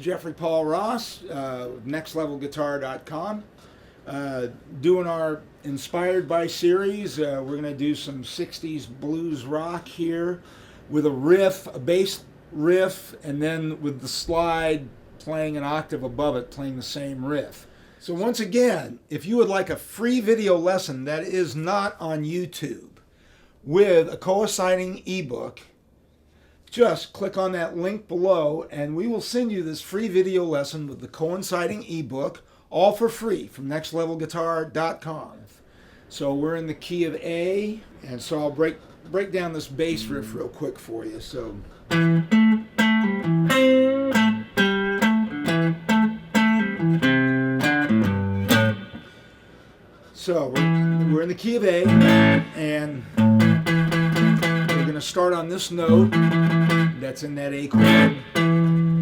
Jeffrey Paul Ross, nextlevelguitar.com. Doing our Inspired by series. We're going to do some 60s blues rock here with a riff, a bass riff, and then with the slide playing an octave above it, playing the same riff. So once again, if you would like a free video lesson that is not on YouTube with a coinciding ebook, just click on that link below and we will send you this free video lesson with the coinciding ebook, all for free, from nextlevelguitar.com. So we're in the key of A, and so I'll break down this bass riff real quick for you. So we're in the key of A, and we're going to start on this note that's in that A chord.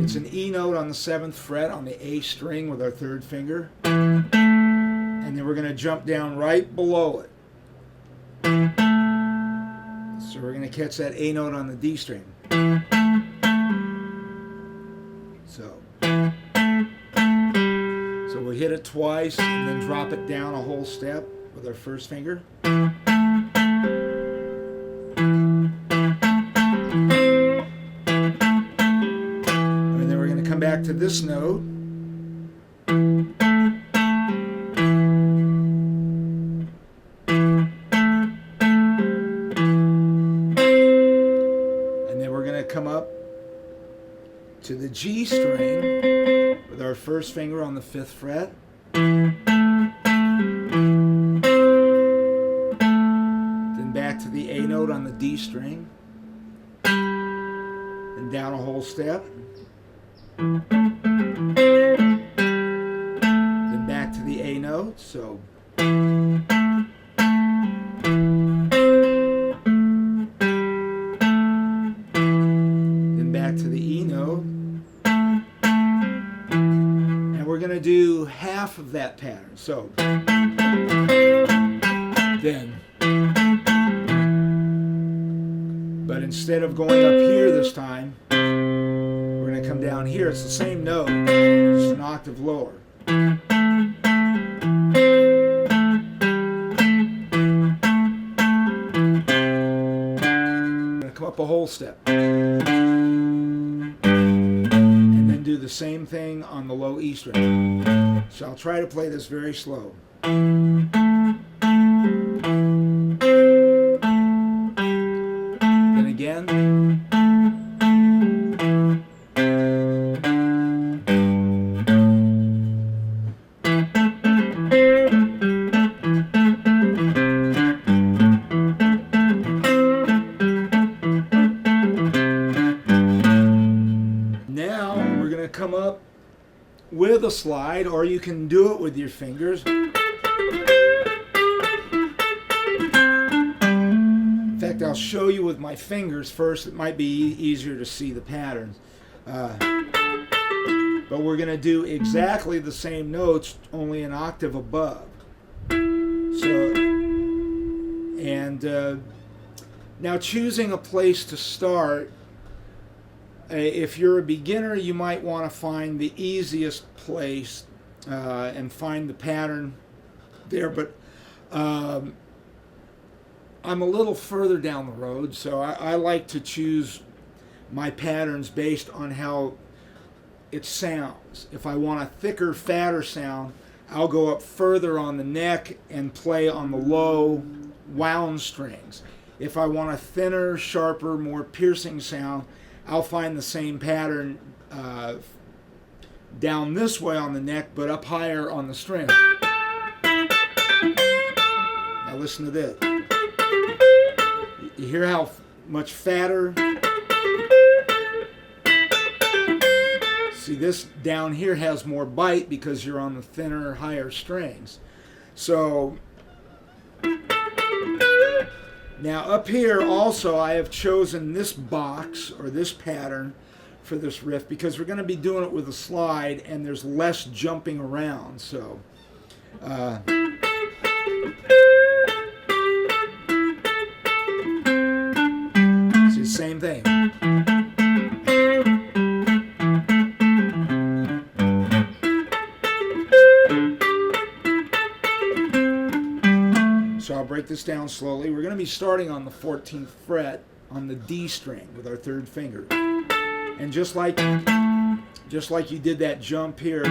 It's an E note on the 7th fret on the A string with our 3rd finger. And then we're going to jump down right below it. So we're going to catch that A note on the D string. So we hit it twice and then drop it down a whole step with our 1st finger. Back to this note, and then we're going to come up to the G string with our 1st finger on the 5th fret, then back to the A note on the D string, and down a whole step. Then back to the A note, so then back to the E note, and we're going to do half of that pattern. So then, but instead of going up here this time, come down here. It's the same note, just an octave lower. I'm going to come up a whole step and then do the same thing on the low E string. So I'll try to play this very slow. Then again. Come up with a slide, or you can do it with your fingers. In fact, I'll show you with my fingers first. It might be easier to see the patterns. But we're going to do exactly the same notes, only an octave above. So, and now choosing a place to start. If you're a beginner, you might want to find the easiest place and find the pattern there, but I'm a little further down the road, so I like to choose my patterns based on how it sounds. If I want a thicker, fatter sound, I'll go up further on the neck and play on the low wound strings. If I want a thinner, sharper, more piercing sound, I'll find the same pattern down this way on the neck, but up higher on the string. Now listen to this. You hear how much fatter? See, this down here has more bite because you're on the thinner, higher strings. So now up here also I have chosen this box or this pattern for this riff because we're going to be doing it with a slide and there's less jumping around. So see, same thing. break this down slowly. We're going to be starting on the 14th fret on the D string with our third finger. And just like you did that jump here,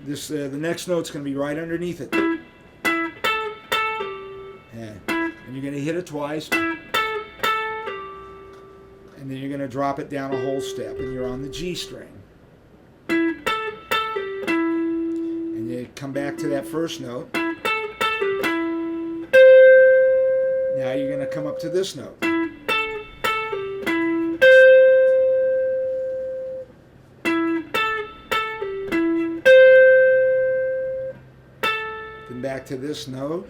this the next note's going to be right underneath it. And you're going to hit it twice. And then you're going to drop it down a whole step, and you're on the G string. And you come back to that first note. Now you're going to come up to this note. Then back to this note.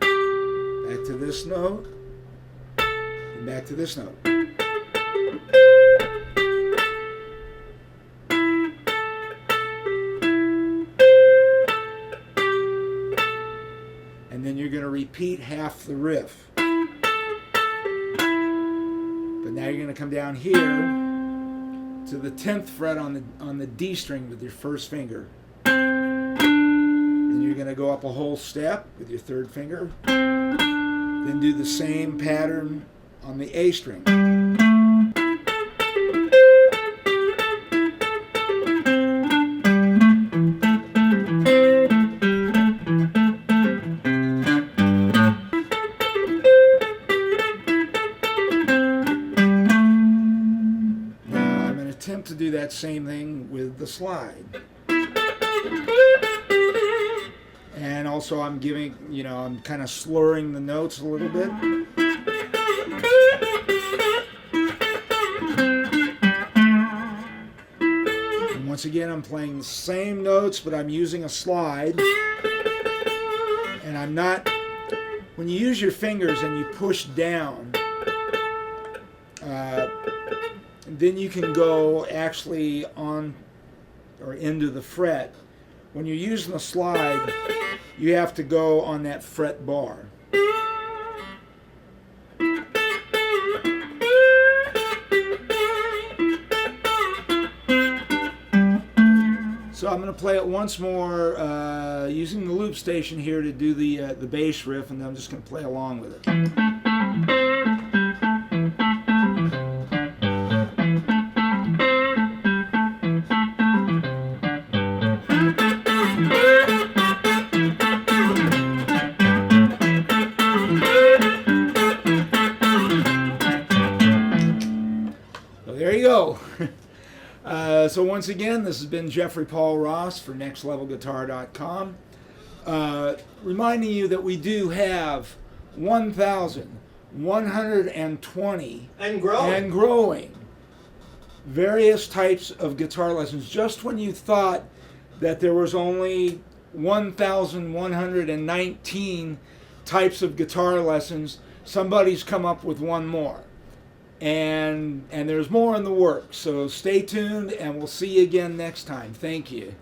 Back to this note. And back to this note. And then you're going to repeat half the riff. But now you're going to come down here to the 10th fret on the D string with your first finger. Then you're going to go up a whole step with your third finger. Then do the same pattern on the A string. To do that same thing with the slide. And also I'm giving, I'm kind of slurring the notes a little bit. And once again, I'm playing the same notes, but I'm using a slide. And I'm not, when you use your fingers and you push down, then you can go actually on or into the fret. When you're using the slide, you have to go on that fret bar. So I'm going to play it once more using the loop station here to do the bass riff, and then I'm just going to play along with it. There you go. So once again, this has been Jeffrey Paul Ross for nextlevelguitar.com. Reminding you that we do have 1,120 and growing various types of guitar lessons. Just when you thought that there was only 1,119 types of guitar lessons, somebody's come up with one more. And there's more in the works. So stay tuned, and we'll see you again next time. Thank you.